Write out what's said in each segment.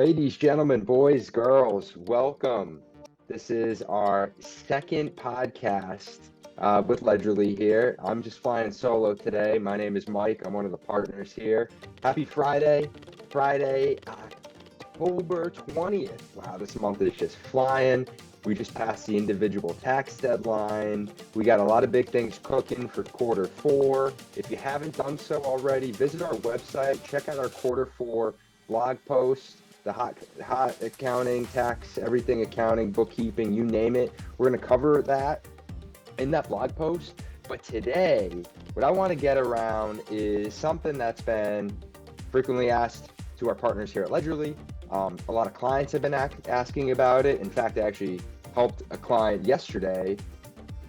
Ladies, gentlemen, boys, girls, welcome. This is our second podcast with Ledgerly here. I'm just flying solo today. My name is Mike. I'm one of the partners here. Happy Friday, October 20th. Wow, this month is just flying. We just passed the individual tax deadline. We got a lot of big things cooking for quarter four. If you haven't done so already, visit our website, check out our quarter four blog post, the hot accounting, tax, everything accounting, bookkeeping, you name it. We're going to cover that in that blog post. But today, what I want to get around is something that's been frequently asked to our partners here at Ledgerly. A lot of clients have been asking about it. In fact, I actually helped a client yesterday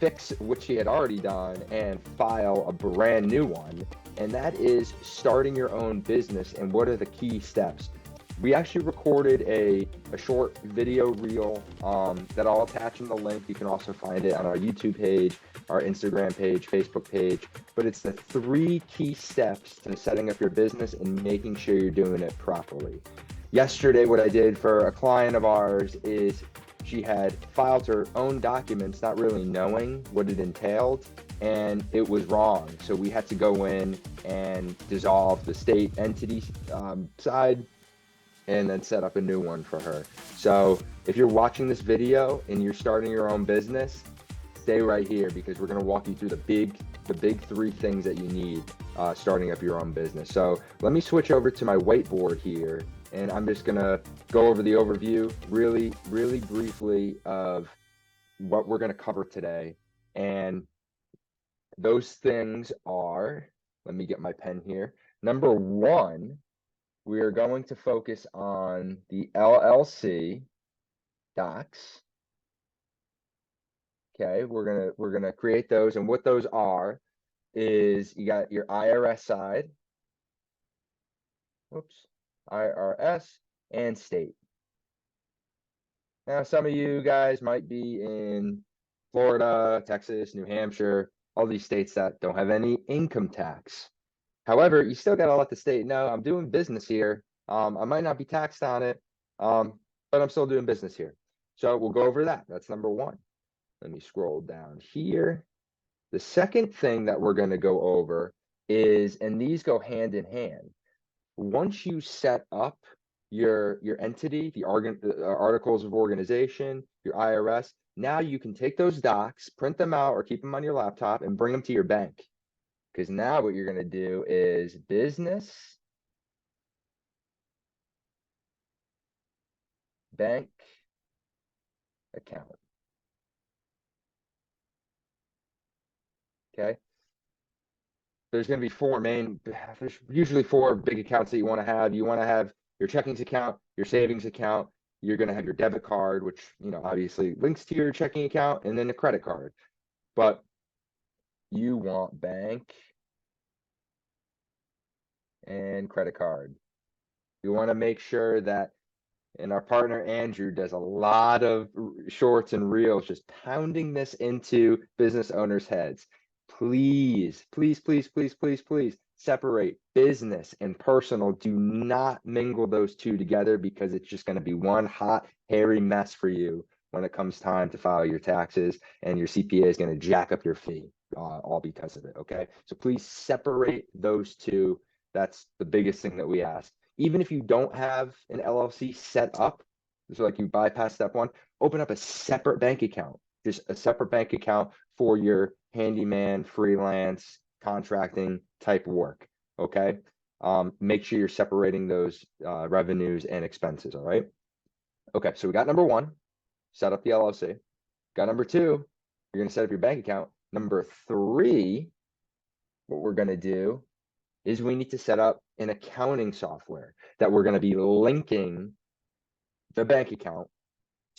fix what she had already done and file a brand new one. And that is starting your own business and what are the key steps. We actually recorded a short video reel that I'll attach in the link. You can also find it on our YouTube page, our Instagram page, Facebook page. But it's the 3 key steps to setting up your business and making sure you're doing it properly. Yesterday, what I did for a client of ours is she had filed her own documents, not really knowing what it entailed, and it was wrong. So we had to go in and dissolve the state entity side and then set up a new one for her. So if you're watching this video and you're starting your own business, stay right here because we're going to walk you through the big 3 things that you need starting up your own business. So let me switch over to my whiteboard here, and I'm just going to go over the overview really briefly of what we're going to cover today. And those things are, let me get my pen here. Number 1, we are going to focus on the LLC docs. Okay, we're gonna create those, and what those are is you got your IRS side, IRS and state. Now, some of you guys might be in Florida, Texas, New Hampshire, all these states that don't have any income tax. However, you still got to let the state know I'm doing business here. I might not be taxed on it, but I'm still doing business here. So we'll go over that. That's number 1. Let me scroll down here. The second thing that we're going to go over is, and these go hand in hand. Once you set up your entity, the articles of organization, your IRS, now you can take those docs, print them out, or keep them on your laptop and bring them to your bank. Because now what you're going to do is business, bank account. Okay. There's going to be there's usually 4 big accounts that you want to have. You want to have your checkings account, your savings account. You're going to have your debit card, which, obviously links to your checking account, and then a credit card. But you want bank and credit card. You want to make sure that, and our partner Andrew does a lot of shorts and reels, just pounding this into business owners' heads. Please separate business and personal. Do not mingle those 2 together because it's just going to be one hot, hairy mess for you when it comes time to file your taxes, and your CPA is going to jack up your fee all because of it. Okay, so please separate those 2. That's the biggest thing that we ask. Even if you don't have an LLC set up, so like you bypass step 1, open up a separate bank account, just a separate bank account for your handyman, freelance, contracting type work. Okay. Make sure you're separating those revenues and expenses. All right. Okay. So we got number 1, set up the LLC. Got number 2, you're going to set up your bank account. Number 3, what we're going to do is we need to set up an accounting software that we're going to be linking the bank account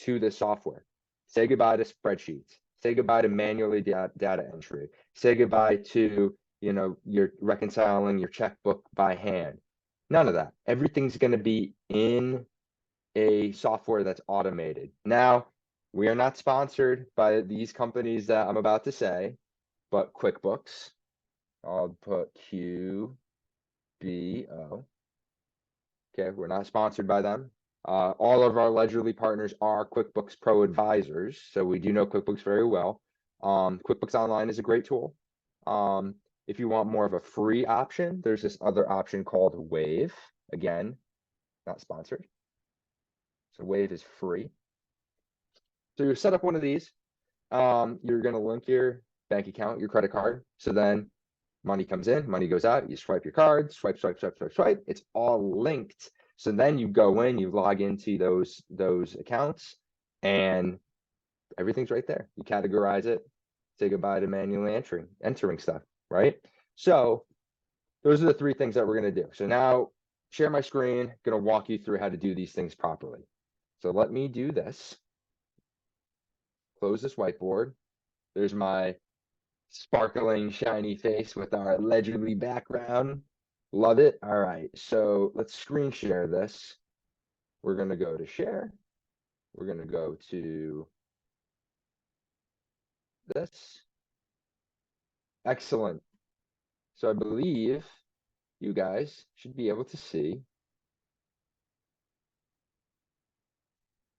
to the software. Say goodbye to spreadsheets. Say goodbye to manually data entry. Say goodbye to, you're reconciling your checkbook by hand. None of that. Everything's going to be in a software that's automated. Now, we are not sponsored by these companies that I'm about to say, but QuickBooks, I'll put QBO. Okay, we're not sponsored by them. All of our Ledgerly partners are QuickBooks Pro advisors, so we do know QuickBooks very well. QuickBooks Online is a great tool. If you want more of a free option, there's this other option called Wave. Again, not sponsored. So Wave is free. So you set up one of these. You're going to link your bank account, your credit card. So then money comes in, money goes out. You swipe your card, swipe, swipe, swipe, swipe, swipe. It's all linked. So then you go in, you log into those accounts, and everything's right there. You categorize it, say goodbye to manually entering stuff, right? So those are the three things that we're going to do. So now share my screen, going to walk you through how to do these things properly. So let me do this. Close this whiteboard. There's my sparkling, shiny face with our Ledgerly background. Love it. All right, so let's screen share this. We're going to go to share. We're going to go to this. Excellent. So I believe you guys should be able to see.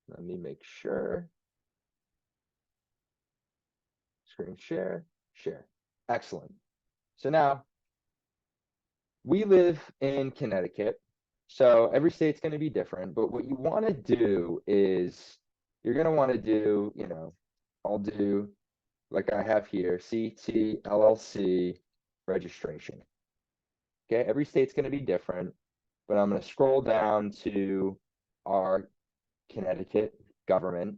Let me make sure. Screen share, share. Excellent. So now we live in Connecticut. So every state's going to be different, but what you want to do is you're going to want to do, I'll do like I have here, CT LLC registration. Okay, every state's going to be different, but I'm going to scroll down to our Connecticut government,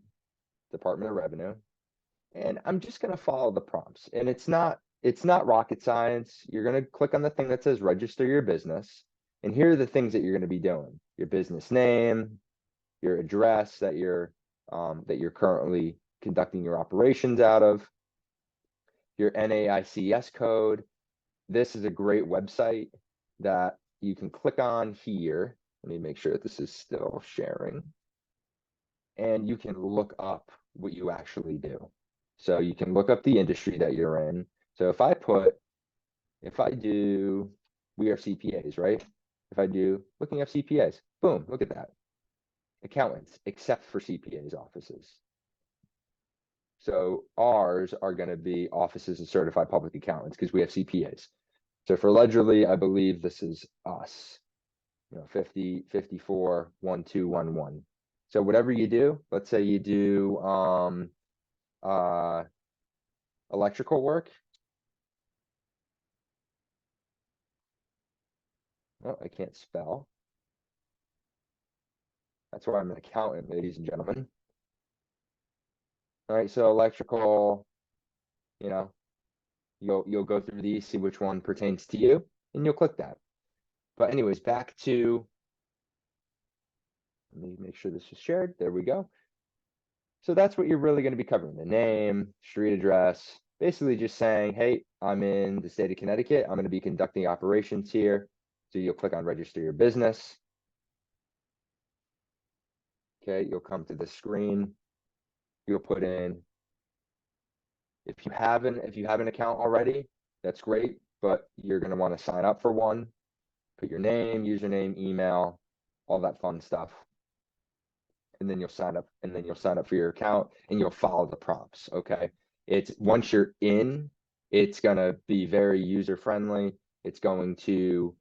Department of Revenue, and I'm just going to follow the prompts. And it's not rocket science. You're going to click on the thing that says register your business. And here are the things that you're going to be doing: your business name, your address that you're currently conducting your operations out of, your NAICS code. This is a great website that you can click on here. Let me make sure that this is still sharing. And you can look up what you actually do. So you can look up the industry that you're in. So if I do, we are CPAs, right? If I do looking up CPAs, boom, look at that. Accountants, except for CPAs offices. So ours are going to be offices of certified public accountants because we have CPAs. So for Ledgerly, I believe this is us, 50, 54, 1211. So whatever you do, let's say you do electrical work. Oh, I can't spell. That's why I'm an accountant, ladies and gentlemen. All right, so electrical, you'll go through these, see which one pertains to you, and you'll click that. But anyways, back to, let me make sure this is shared. There we go. So that's what you're really going to be covering: the name, street address, basically just saying, hey, I'm in the state of Connecticut. I'm going to be conducting operations here. So you'll click on register your business. Okay, you'll come to the screen. You'll put in, if you have an account already, that's great, but you're going to want to sign up for one. Put your name, username, email, all that fun stuff. And then you'll sign up, for your account, and you'll follow the prompts. Okay. It's once you're in, it's going to be very user friendly. It's going to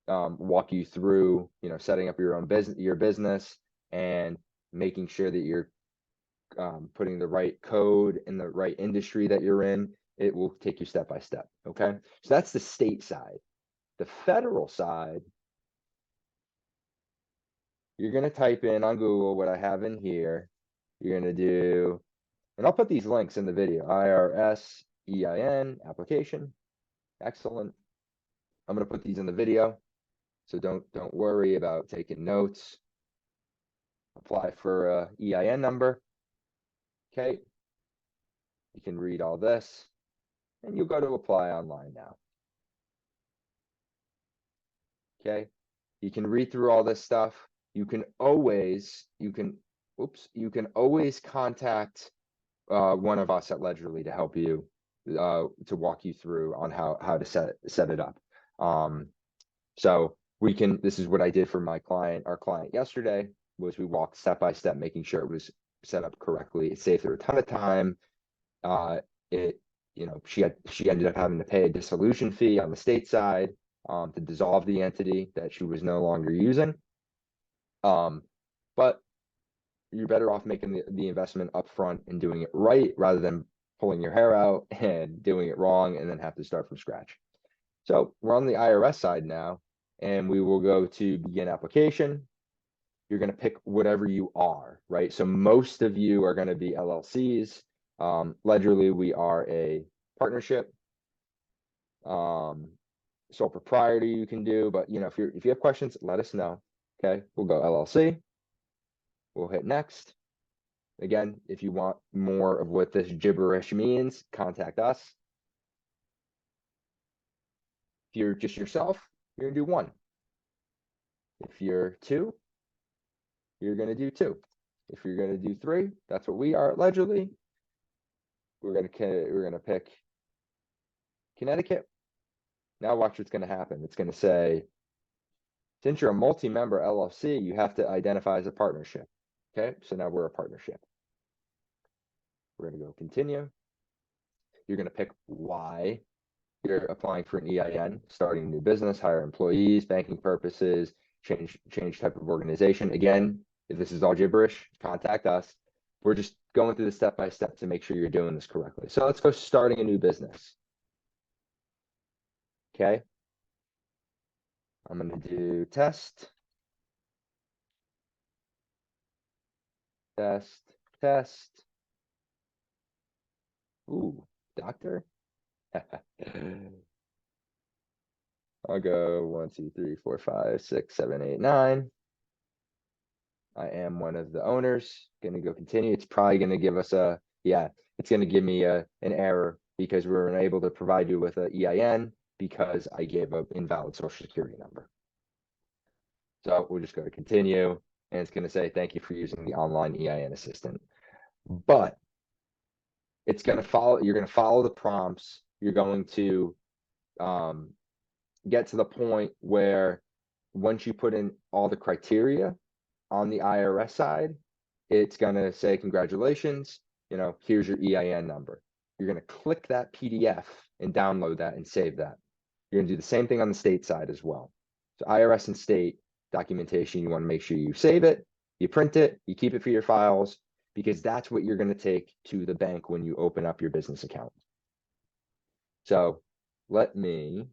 walk you through, setting up your own business and making sure that you're putting the right code in the right industry that you're in. It will take you step by step. Okay. So that's the state side. The federal side, you're going to type in on Google what I have in here. You're going to do, and I'll put these links in the video: IRS, EIN, application. Excellent. I'm going to put these in the video, so don't worry about taking notes. Apply for a EIN number. Okay. You can read all this, and you'll go to apply online now. Okay. You can read through all this stuff. You can always contact one of us at Ledgerly to help you, to walk you through on how to set it up. So this is what I did for our client yesterday. was we walked step by step, making sure it was set up correctly. It saved her a ton of time. It, she ended up having to pay a dissolution fee on the state side to dissolve the entity that she was no longer using. But you're better off making the investment upfront and doing it right rather than pulling your hair out and doing it wrong and then have to start from scratch. So we're on the IRS side now, and we will go to begin application. You're going to pick whatever you are, right? So most of you are going to be LLCs. Ledgerly, we are a partnership. Sole proprietor you can do, but if you have questions, let us know. Okay, we'll go LLC. We'll hit next. Again, if you want more of what this gibberish means, contact us. If you're just yourself, you're gonna do one. If you're two, you're gonna do two. If you're gonna do three, that's what we are at Ledgerly. We're gonna pick Connecticut. Now watch what's gonna happen. It's gonna say, since you're a multi-member LLC, you have to identify as a partnership. Okay, so now we're a partnership. We're gonna go continue. You're gonna pick why you're applying for an EIN, starting a new business, hire employees, banking purposes, change type of organization. Again, if this is all gibberish, contact us. We're just going through the step by step to make sure you're doing this correctly. So let's go starting a new business. Okay. I'm going to do test. Ooh, doctor. I'll go 1, 2, 3, 4, 5, 6, 7, 8, 9. I am one of the owners. Going to go continue. It's probably going to give us it's going to give me an error because we were unable to provide you with an EIN because I gave an invalid social security number. So we'll just go to continue, and it's going to say, thank you for using the online EIN assistant. But it's going to follow, you're going to follow the prompts. You're going to get to the point where once you put in all the criteria on the IRS side, it's going to say, congratulations, here's your EIN number. You're going to click that PDF and download that and save that. You're going to do the same thing on the state side as well. So IRS and state documentation, you want to make sure you save it, you print it, you keep it for your files, because that's what you're going to take to the bank when you open up your business account. So let me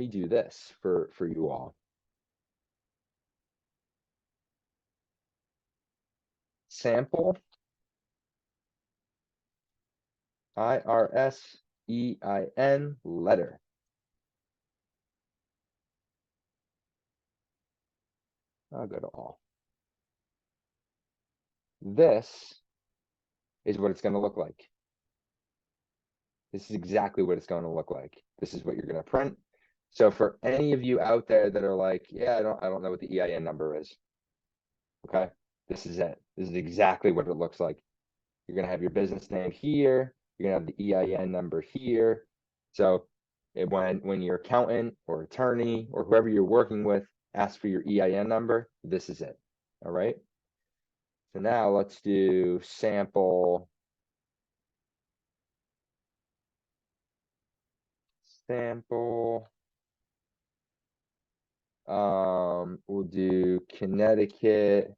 do this for you all. Sample IRS EIN letter. I'll go to all. This is what it's going to look like. This is exactly what it's going to look like. This is what you're going to print. So for any of you out there that are like, yeah, I don't know what the EIN number is. Okay, this is it. This is exactly what it looks like. You're going to have your business name here. You're going to have the EIN number here. So when your accountant or attorney or whoever you're working with asks for your EIN number, this is it. All right. So now let's do sample. We'll do Connecticut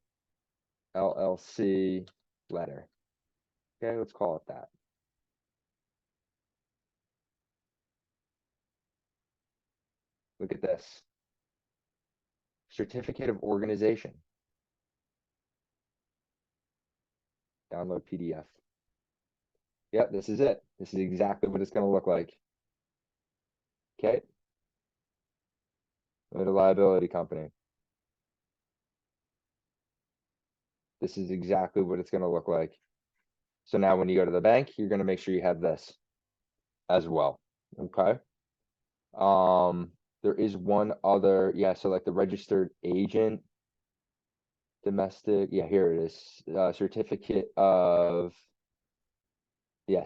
LLC letter. Okay, let's call it that. Look at this. Certificate of organization. Download PDF. Yep, this is it. This is exactly what it's going to look like. Okay. Limited liability company. This is exactly what it's going to look like. So now when you go to the bank, you're going to make sure you have this as well. Okay. There is one other, so like the registered agent, domestic, here it is. Certificate of,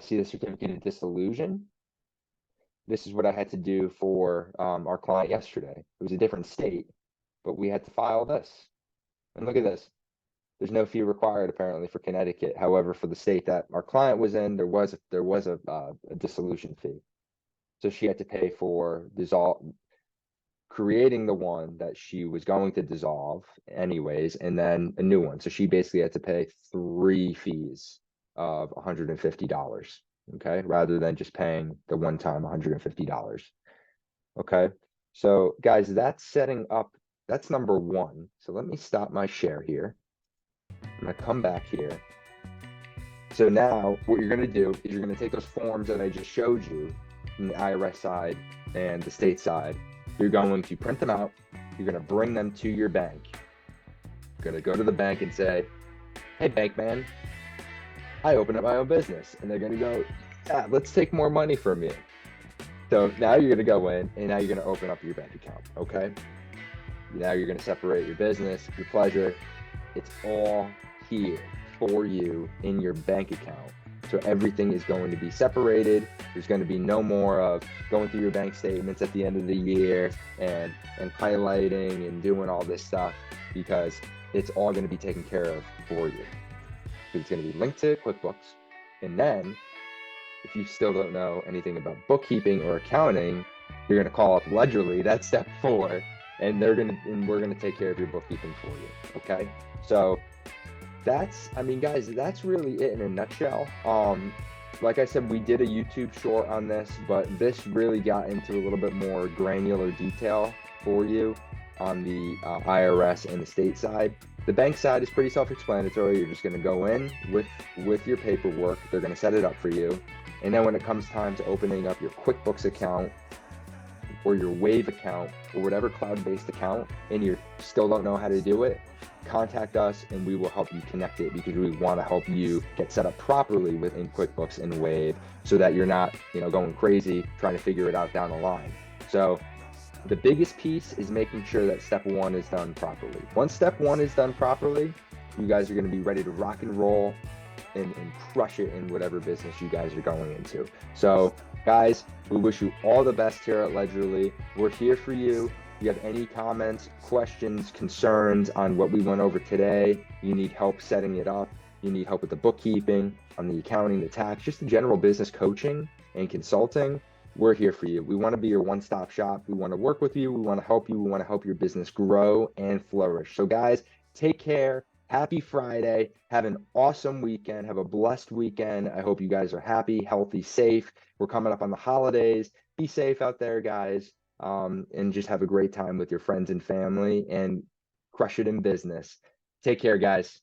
see the certificate of dissolution. this is what I had to do for our client yesterday. It was a different state, but we had to file this. And look at this. There's no fee required apparently for Connecticut. However, for the state that our client was in, there was a dissolution fee. So she had to pay for creating the one that she was going to dissolve anyways, and then a new one. So she basically had to pay 3 fees of $150, okay, rather than just paying the one time $150. Okay. So guys, that's setting up, that's number one. So let me stop my share here. I'm gonna come back here. So now what you're gonna do is you're gonna take those forms that I just showed you from the IRS side and the state side. You're going to print them out. You're gonna bring them to your bank. You're gonna go to the bank and say, "Hey, bank man, I opened up my own business." And they're gonna go, "Yeah, let's take more money from you." So now you're gonna go in and now you're gonna open up your bank account. Okay. Now you're gonna separate your business, your pleasure. It's all here for you in your bank account. So everything is going to be separated. There's going to be no more of going through your bank statements at the end of the year and highlighting and doing all this stuff, because it's all going to be taken care of for you. It's going to be linked to QuickBooks. And then if you still don't know anything about bookkeeping or accounting, you're going to call up Ledgerly. That's step 4. And we're going to take care of your bookkeeping for you. Okay. So guys, that's really it in a nutshell. Like I said, we did a YouTube short on this, but this really got into a little bit more granular detail for you on the IRS and the state side. The bank side is pretty self-explanatory. You're just going to go in with your paperwork. They're going to set it up for you. And then when it comes time to opening up your QuickBooks account or your Wave account or whatever cloud-based account, and you still don't know how to do it, contact us and we will help you connect it, because we want to help you get set up properly within QuickBooks and Wave so that you're not, going crazy trying to figure it out down the line. So the biggest piece is making sure that step 1 is done properly. Once step 1 is done properly, you guys are going to be ready to rock and roll and crush it in whatever business you guys are going into. So guys, we wish you all the best here at Ledgerly. We're here for you. If you have any comments, questions, concerns on what we went over today, you need help setting it up, you need help with the bookkeeping, on the accounting, the tax, just the general business coaching and consulting, we're here for you. We want to be your one-stop shop. We want to work with you. We want to help you. We want to help your business grow and flourish. So guys, take care. Happy Friday. Have an awesome weekend. Have a blessed weekend. I hope you guys are happy, healthy, safe. We're coming up on the holidays. Be safe out there, guys. And just have a great time with your friends and family and crush it in business. Take care, guys.